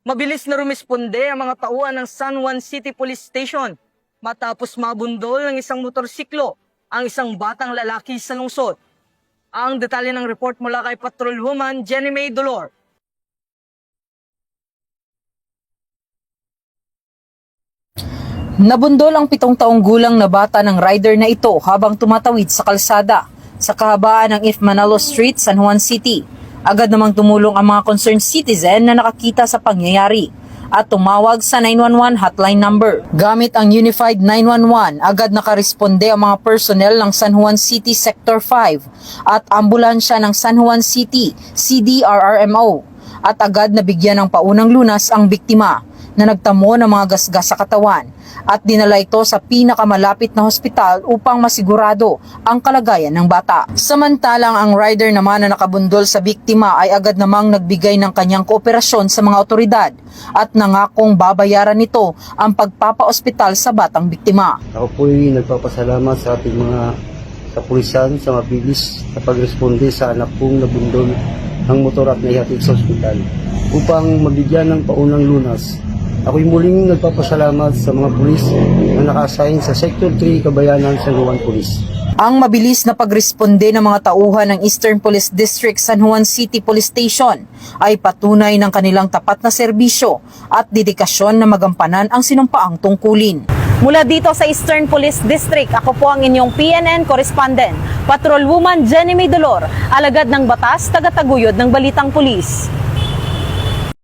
Mabilis na rumisponde ang mga tauhan ng San Juan City Police Station matapos mabundol ng isang motorsiklo ang isang batang lalaki sa lungsod. Ang detalye ng report mula kay Patrolwoman Jenny May Dolor. Nabundol ang 7 taong gulang na bata ng rider na ito habang tumatawid sa kalsada sa kahabaan ng If Manalo Street, San Juan City. Agad namang tumulong ang mga concerned citizen na nakakita sa pangyayari at tumawag sa 911 hotline number. Gamit ang Unified 911, agad nakaresponde ang mga personnel ng San Juan City Sector 5 at ambulansya ng San Juan City CDRRMO at agad nabigyan ng paunang lunas ang biktima na nagtamo ng mga gasgas sa katawan at dinala ito sa pinakamalapit na hospital upang masigurado ang kalagayan ng bata. Samantalang ang rider naman na nakabundol sa biktima ay agad namang nagbigay ng kanyang kooperasyon sa mga otoridad at nangakong babayaran nito ang pagpapaospital sa batang biktima. Ako po'y nagpapasalamat sa ating mga kapulisan sa mabilis na pagresponde sa anak kong nabundol ng motor at naihatid sa ospital upang mabigyan ng paunang lunas. Ako'y muling nagpapasalamat sa mga pulis na naka-assign sa Sector 3 Kabayanan San Juan Police. Ang mabilis na pagresponde ng mga tauhan ng Eastern Police District San Juan City Police Station ay patunay ng kanilang tapat na serbisyo at dedikasyon na magampanan ang sinumpaang tungkulin. Mula dito sa Eastern Police District, ako po ang inyong PNN correspondent, Patrolwoman Jenny May Dolor, alagad ng batas, tagataguyod ng Balitang Pulis.